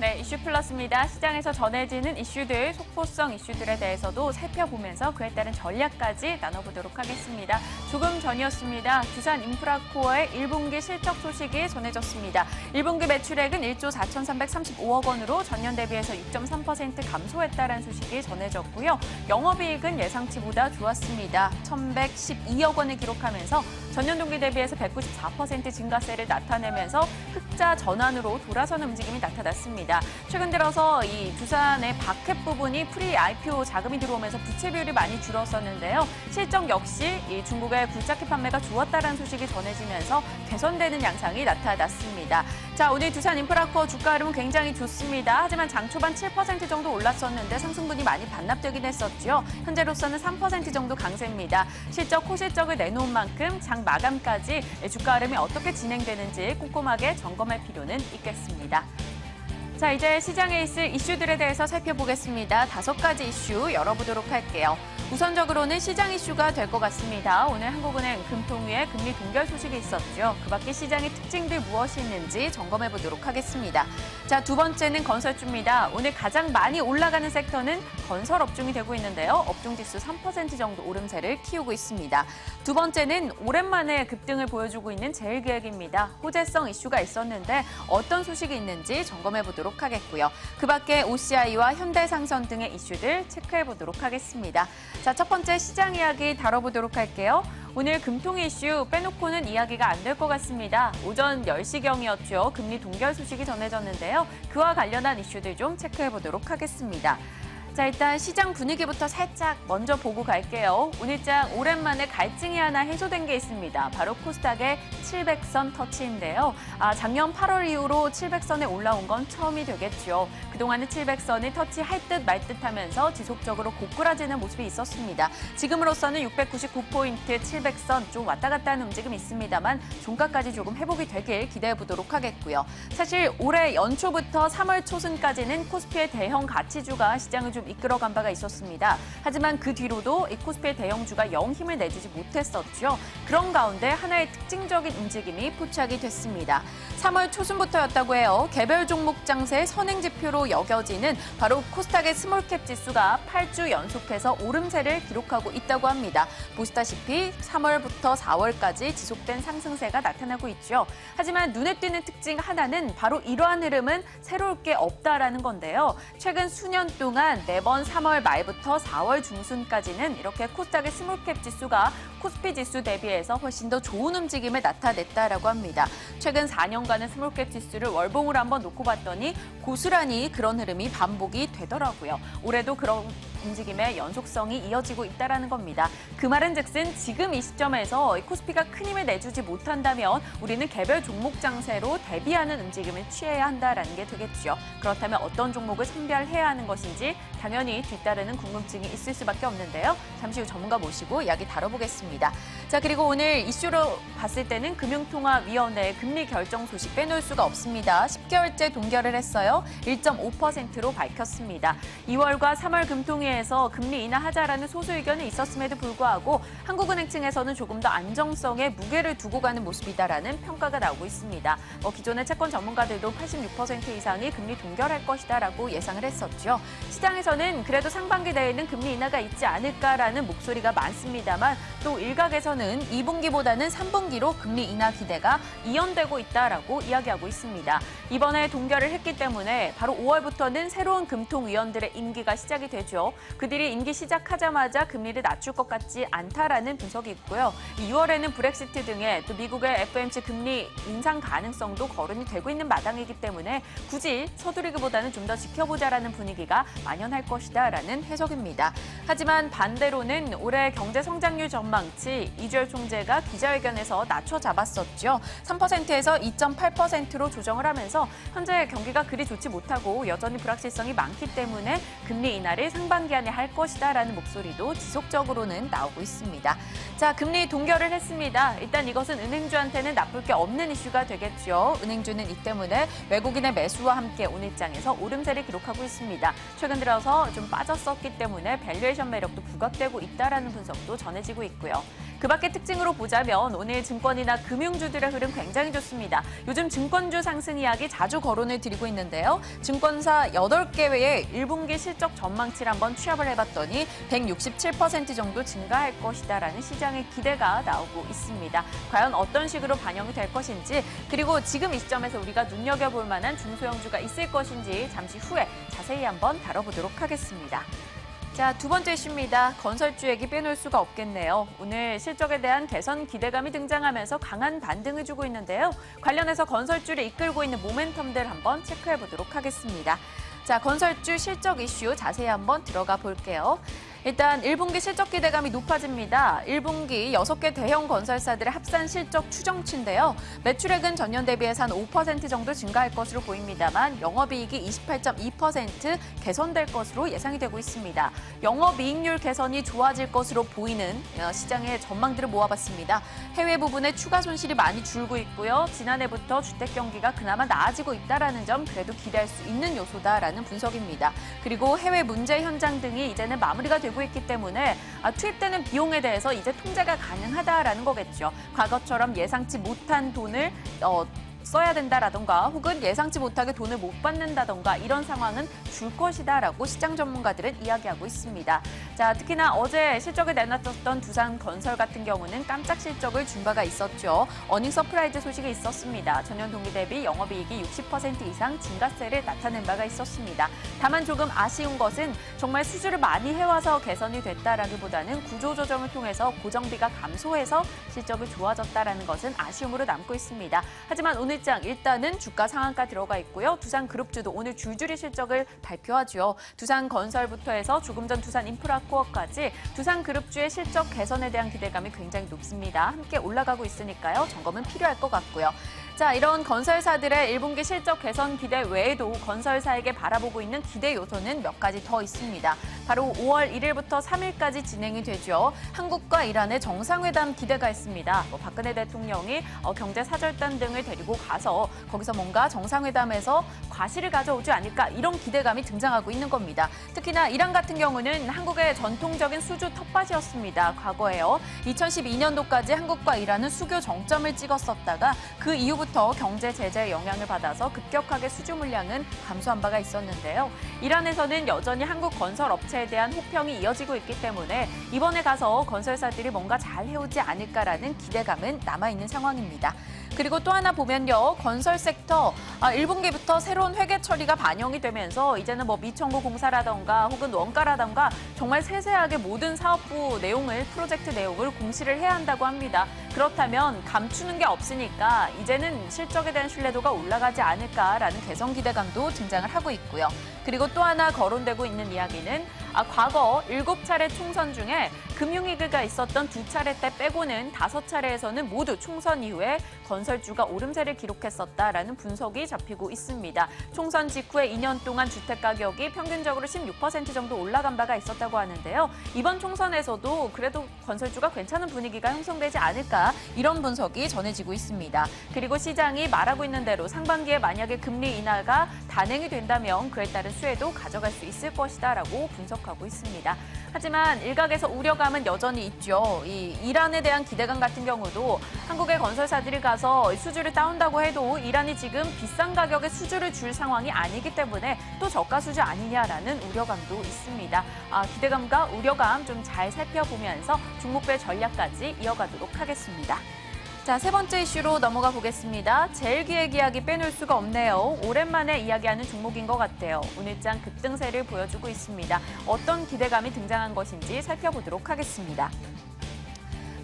오늘의 이슈 플러스입니다. 시장에서 전해지는 이슈들, 속보성 이슈들에 대해서도 살펴보면서 그에 따른 전략까지 나눠보도록 하겠습니다. 조금 전이었습니다. 두산인프라코어의 1분기 실적 소식이 전해졌습니다. 1분기 매출액은 1조 4,335억 원으로 전년 대비해서 6.3% 감소했다는 소식이 전해졌고요. 영업이익은 예상치보다 좋았습니다. 1,112억 원을 기록하면서 전년 동기 대비해서 194% 증가세를 나타내면서 흑자 전환으로 돌아서는 움직임이 나타났습니다. 최근 들어서 이 두산의 바켓 부분이 프리 IPO 자금이 들어오면서 부채 비율이 많이 줄었었는데요. 실적 역시 이 중국의 굴착기 판매가 좋았다는 소식이 전해지면서 개선되는 양상이 나타났습니다. 자, 오늘 두산인프라코어 주가 흐름은 굉장히 좋습니다. 하지만 장 초반 7% 정도 올랐었는데 상승분이 많이 반납되긴 했었죠. 현재로서는 3% 정도 강세입니다. 실적, 코실적을 내놓은 만큼 장 마감까지 주가 흐름이 어떻게 진행되는지 꼼꼼하게 점검할 필요는 있겠습니다. 자, 이제 시장에 있을 이슈들에 대해서 살펴보겠습니다. 5가지 이슈 열어보도록 할게요. 우선적으로는 시장 이슈가 될 것 같습니다. 오늘 한국은행 금통위에 금리 동결 소식이 있었죠. 그 밖에 시장의 특징들 무엇이 있는지 점검해 보도록 하겠습니다. 자, 두 번째는 건설주입니다. 오늘 가장 많이 올라가는 섹터는 건설 업종이 되고 있는데요. 업종지수 3% 정도 오름세를 키우고 있습니다. 두 번째는 오랜만에 급등을 보여주고 있는 제일기획입니다. 호재성 이슈가 있었는데 어떤 소식이 있는지 점검해 보도록 하겠고요. 그 밖에 OCI와 현대상선 등의 이슈들 체크해 보도록 하겠습니다. 자, 첫 번째 시장 이야기 다뤄보도록 할게요. 오늘 금통위 이슈 빼놓고는 이야기가 안 될 것 같습니다. 오전 10시경이었죠. 금리 동결 소식이 전해졌는데요. 그와 관련한 이슈들 좀 체크해 보도록 하겠습니다. 자, 일단 시장 분위기부터 살짝 먼저 보고 갈게요. 오늘장 오랜만에 갈증이 하나 해소된 게 있습니다. 바로 코스닥의 700선 터치인데요. 작년 8월 이후로 700선에 올라온 건 처음이 되겠죠. 그동안은 700선을 터치할 듯 말 듯 하면서 지속적으로 고꾸라지는 모습이 있었습니다. 지금으로서는 699포인트 700선 좀 왔다 갔다 하는 움직임이 있습니다만 종가까지 조금 회복이 되길 기대해 보도록 하겠고요. 사실 올해 연초부터 3월 초순까지는 코스피의 대형 가치주가 시장을 좀 이끌어간 바가 있었습니다. 하지만 그 뒤로도 이 코스피의 대형주가 영 힘을 내주지 못했었죠. 그런 가운데 하나의 특징적인 움직임이 포착이 됐습니다. 3월 초순부터였다고 해요. 개별 종목 장세의 선행지표로 여겨지는 바로 코스닥의 스몰캡 지수가 8주 연속해서 오름세를 기록하고 있다고 합니다. 보시다시피 3월부터 4월까지 지속된 상승세가 나타나고 있죠. 하지만 눈에 띄는 특징 하나는 바로 이러한 흐름은 새로울 게 없다라는 건데요. 최근 수년 동안 매번 3월 말부터 4월 중순까지는 이렇게 코스닥의 스몰캡 지수가 코스피 지수 대비해서 훨씬 더 좋은 움직임을 나타냈다라고 합니다. 최근 4년간의 스몰캡 지수를 월봉으로 한번 놓고 봤더니 고스란히 그런 흐름이 반복이 되더라고요. 올해도 그런 움직임의 연속성이 이어지고 있다는 겁니다. 그 말은 즉슨 지금 이 시점에서 코스피가 큰 힘을 내주지 못한다면 우리는 개별 종목 장세로 대비하는 움직임을 취해야 한다는 게 되겠죠. 그렇다면 어떤 종목을 선별해야 하는 것인지 당연히 뒤따르는 궁금증이 있을 수밖에 없는데요. 잠시 후 전문가 모시고 이야기 다뤄보겠습니다. 자, 그리고 오늘 이슈로 봤을 때는 금융통화위원회 금리 결정 소식 빼놓을 수가 없습니다. 10개월째 동결을 했어요. 1.5%로 밝혔습니다. 2월과 3월 금통위에서 금리 인하하자라는 소수 의견이 있었음에도 불구하고 한국은행 층에서는 조금 더 안정성에 무게를 두고 가는 모습이다라는 평가가 나오고 있습니다. 기존의 채권 전문가들도 86% 이상이 금리 동결할 것이다라고 예상을 했었죠. 시장에서는 그래도 상반기 내에는 금리 인하가 있지 않을까라는 목소리가 많습니다만 또 일각에서는 2분기보다는 3분기로 금리 인하 기대가 이연되고 있다라고 이야기하고 있습니다. 이번에 동결을 했기 때문에 바로 5월부터는 새로운 금통위원들의 임기가 시작이 되죠. 그들이 임기 시작하자마자 금리를 낮출 것 같지 않다라는 분석이 있고요. 6월에는 브렉시트 등의 또 미국의 FOMC 금리 인상 가능성도 거론이 되고 있는 마당이기 때문에 굳이 서두르기보다는 좀 더 지켜보자라는 분위기가 만연할 것이다라는 해석입니다. 하지만 반대로는 올해 경제 성장률 전망치 이주열 총재가 기자회견에서 낮춰 잡았었죠. 3%에서 2.8%로 조정을 하면서 현재 경기가 그리 좋지 못하고 여전히 불확실성이 많기 때문에 금리 인하를 상반기 안에 할 것이다라는 목소리도 지속적으로는 나오고 있습니다. 자, 금리 동결을 했습니다. 일단 이것은 은행주한테는 나쁠 게 없는 이슈가 되겠죠. 은행주는 이 때문에 외국인의 매수와 함께 오늘장에서 오름세를 기록하고 있습니다. 최근 들어서 좀 빠졌었기 때문에 밸류에이션 매력도 부각되고 있다라는 분석도 전해지고 있고요. 그 밖에 특징으로 보자면 오늘 증권이나 금융주들의 흐름 굉장히 좋습니다. 요즘 증권주 상승 이야기 자주 거론을 드리고 있는데요. 증권사 8개 외에 1분기 실적 전망치를 한번 취합을 해봤더니 167% 정도 증가할 것이다라는 시장의 기대가 나오고 있습니다. 과연 어떤 식으로 반영이 될 것인지, 그리고 지금 이 시점에서 우리가 눈여겨볼 만한 중소형주가 있을 것인지 잠시 후에 자세히 한번 다뤄보도록 하겠습니다. 자, 두 번째 이슈입니다. 건설주 얘기 빼놓을 수가 없겠네요. 오늘 실적에 대한 개선 기대감이 등장하면서 강한 반등을 주고 있는데요. 관련해서 건설주를 이끌고 있는 모멘텀들 한번 체크해보도록 하겠습니다. 자, 건설주 실적 이슈 자세히 한번 들어가 볼게요. 일단 1분기 실적 기대감이 높아집니다. 1분기 6개 대형 건설사들의 합산 실적 추정치인데요. 매출액은 전년 대비해서 한 5% 정도 증가할 것으로 보입니다만 영업이익이 28.2% 개선될 것으로 예상이 되고 있습니다. 영업이익률 개선이 좋아질 것으로 보이는 시장의 전망들을 모아봤습니다. 해외 부분에 추가 손실이 많이 줄고 있고요. 지난해부터 주택 경기가 그나마 나아지고 있다는 점 그래도 기대할 수 있는 요소다라는 분석입니다. 그리고 해외 문제 현장 등이 이제는 마무리가 되고 있기 때문에 투입되는 비용에 대해서 이제 통제가 가능하다라는 거겠죠. 과거처럼 예상치 못한 돈을 써야 된다라던가 혹은 예상치 못하게 돈을 못 받는다던가 이런 상황은 줄 것이다라고 시장 전문가들은 이야기하고 있습니다. 자, 특히나 어제 실적을 내놨었던 두산건설 같은 경우는 깜짝 실적을 준 바가 있었죠. 어닝 서프라이즈 소식이 있었습니다. 전년 동기 대비 영업이익이 60% 이상 증가세를 나타낸 바가 있었습니다. 다만 조금 아쉬운 것은 정말 수주를 많이 해와서 개선이 됐다라기보다는 구조조정을 통해서 고정비가 감소해서 실적이 좋아졌다라는 것은 아쉬움으로 남고 있습니다. 하지만 오늘 일단은 주가 상한가 들어가 있고요. 두산그룹주도 오늘 줄줄이 실적을 발표하죠. 두산건설부터 해서 조금 전 두산인프라코어까지 두산그룹주의 실적 개선에 대한 기대감이 굉장히 높습니다. 함께 올라가고 있으니까요. 점검은 필요할 것 같고요. 자, 이런 건설사들의 1분기 실적 개선 기대 외에도 건설사에게 바라보고 있는 기대 요소는 몇 가지 더 있습니다. 바로 5월 1일부터 3일까지 진행이 되죠. 한국과 이란의 정상회담 기대가 있습니다. 박근혜 대통령이 경제사절단 등을 데리고 가서 거기서 뭔가 정상회담에서 과실을 가져오지 않을까 이런 기대감이 등장하고 있는 겁니다. 특히나 이란 같은 경우는 한국의 전통적인 수주 텃밭이었습니다. 과거에요. 2012년도까지 한국과 이란은 수교 정점을 찍었었다가 그 이후부터 경제 제재의 영향을 받아서 급격하게 수주 물량은 감소한 바가 있었는데요. 이란에서는 여전히 한국 건설 업체에 대한 혹평이 이어지고 있기 때문에 이번에 가서 건설사들이 뭔가 잘 해오지 않을까라는 기대감은 남아있는 상황입니다. 그리고 또 하나 보면요. 건설 섹터 1분기부터 새로운 회계 처리가 반영이 되면서 이제는 미청구 공사라던가 혹은 원가라던가 정말 세세하게 모든 사업부 내용을 프로젝트 내용을 공시를 해야 한다고 합니다. 그렇다면 감추는 게 없으니까 이제는 실적에 대한 신뢰도가 올라가지 않을까라는 개선 기대감도 등장을 하고 있고요. 그리고 또 하나 거론되고 있는 이야기는 과거 7차례 총선 중에 금융위기가 있었던 2차례 때 빼고는 5차례에서는 모두 총선 이후에 건설주가 오름세를 기록했었다라는 분석이 잡히고 있습니다. 총선 직후에 2년 동안 주택가격이 평균적으로 16% 정도 올라간 바가 있었다고 하는데요. 이번 총선에서도 그래도 건설주가 괜찮은 분위기가 형성되지 않을까 이런 분석이 전해지고 있습니다. 그리고 시장이 말하고 있는 대로 상반기에 만약에 금리 인하가 단행이 된다면 그에 따른 수혜도 가져갈 수 있을 것이다라고 분석하고 있습니다. 하지만 일각에서 우려감은 여전히 있죠. 이 이란에 대한 기대감 같은 경우도 한국의 건설사들이 가서 수주를 따온다고 해도 이란이 지금 비싼 가격에 수주를 줄 상황이 아니기 때문에 또 저가 수주 아니냐라는 우려감도 있습니다. 기대감과 우려감 좀 잘 살펴보면서 종목별 전략까지 이어가도록 하겠습니다. 자, 세 번째 이슈로 넘어가 보겠습니다. 제일기획 이야기 빼놓을 수가 없네요. 오랜만에 이야기하는 종목인 것 같아요. 오늘장 급등세를 보여주고 있습니다. 어떤 기대감이 등장한 것인지 살펴보도록 하겠습니다.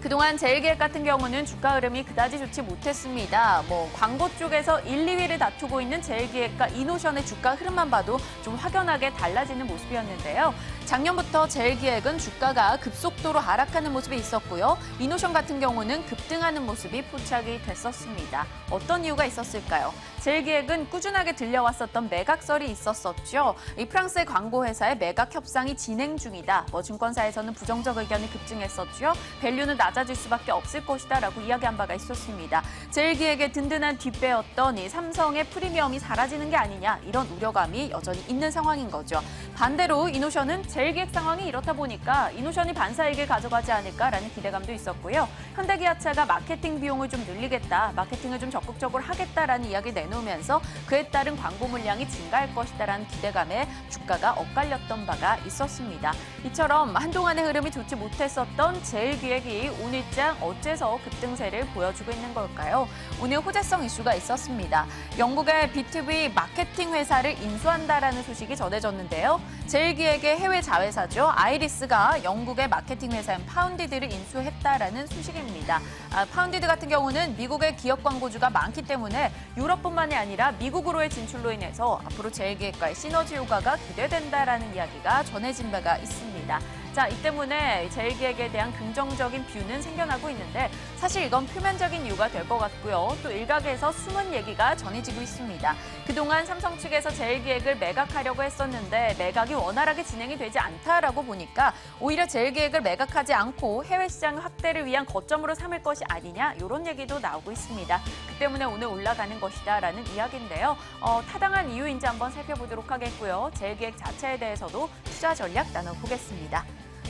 그동안 제일기획 같은 경우는 주가 흐름이 그다지 좋지 못했습니다. 광고 쪽에서 1, 2위를 다투고 있는 제일기획과 이노션의 주가 흐름만 봐도 좀 확연하게 달라지는 모습이었는데요. 작년부터 제일기획은 주가가 급속도로 하락하는 모습이 있었고요. 이노션 같은 경우는 급등하는 모습이 포착이 됐었습니다. 어떤 이유가 있었을까요? 제일기획은 꾸준하게 들려왔었던 매각설이 있었었죠. 이 프랑스의 광고회사의 매각 협상이 진행 중이다. 증권사에서는 부정적 의견이 급증했었죠. 밸류는 낮아질 수밖에 없을 것이다라고 이야기한 바가 있었습니다. 제일기획의 든든한 뒷배였던 이 삼성의 프리미엄이 사라지는 게 아니냐 이런 우려감이 여전히 있는 상황인 거죠. 반대로 이노션은 제1기획 상황이 이렇다 보니까 이노션이 반사이익을 가져가지 않을까라는 기대감도 있었고요. 현대기아차가 마케팅 비용을 좀 늘리겠다, 마케팅을 좀 적극적으로 하겠다라는 이야기 내놓으면서 그에 따른 광고 물량이 증가할 것이다라는 기대감에 주가가 엇갈렸던 바가 있었습니다. 이처럼 한동안의 흐름이 좋지 못했었던 제1기획이 오늘장 어째서 급등세를 보여주고 있는 걸까요? 오늘 호재성 이슈가 있었습니다. 영국의 B2B 마케팅 회사를 인수한다라는 소식이 전해졌는데요. 제1기획의 해외 자회사죠. 아이리스가 영국의 마케팅 회사인 파운디드를 인수했다라는 소식입니다. 파운디드 같은 경우는 미국의 기업 광고주가 많기 때문에 유럽뿐만이 아니라 미국으로의 진출로 인해서 앞으로 제1기획과의 시너지 효과가 기대된다라는 이야기가 전해진 바가 있습니다. 자, 이 때문에 제1기획에 대한 긍정적인 뷰는 생겨나고 있는데 사실 이건 표면적인 이유가 될 것 같고요. 또 일각에서 숨은 얘기가 전해지고 있습니다. 그동안 삼성 측에서 제1기획을 매각하려고 했었는데 매각이 원활하게 진행이 되지 않다라고 보니까 오히려 제1기획을 매각하지 않고 해외 시장 확대를 위한 거점으로 삼을 것이 아니냐 이런 얘기도 나오고 있습니다. 그 때문에 오늘 올라가는 것이다라는 이야기인데요. 타당한 이유인지 한번 살펴보도록 하겠고요. 제1기획 자체에 대해서도 투자 전략 나눠보겠습니다.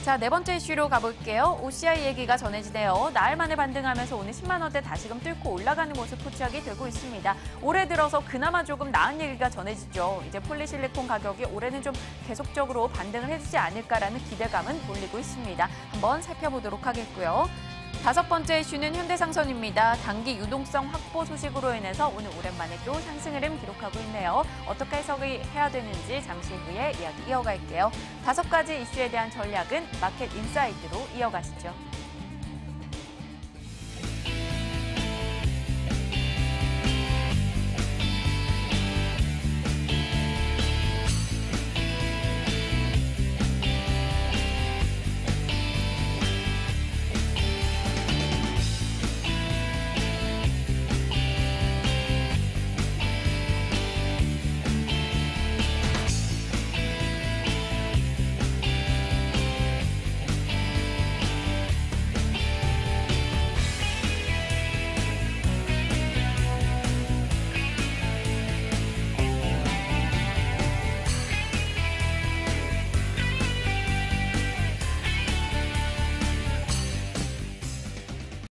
자, 네 번째 이슈로 가볼게요. OCI 얘기가 전해지네요. 나흘 만에 반등하면서 오늘 10만 원대 다시금 뚫고 올라가는 모습 포착이 되고 있습니다. 올해 들어서 그나마 조금 나은 얘기가 전해지죠. 이제 폴리실리콘 가격이 올해는 좀 계속적으로 반등을 해주지 않을까라는 기대감은 돌리고 있습니다. 한번 살펴보도록 하겠고요. 다섯 번째 이슈는 현대상선입니다. 단기 유동성 확보 소식으로 인해서 오늘 오랜만에 또 상승 흐름 기록하고 있네요. 어떻게 해석이 해야 되는지 잠시 후에 이야기 이어갈게요. 다섯 가지 이슈에 대한 전략은 마켓 인사이트로 이어가시죠.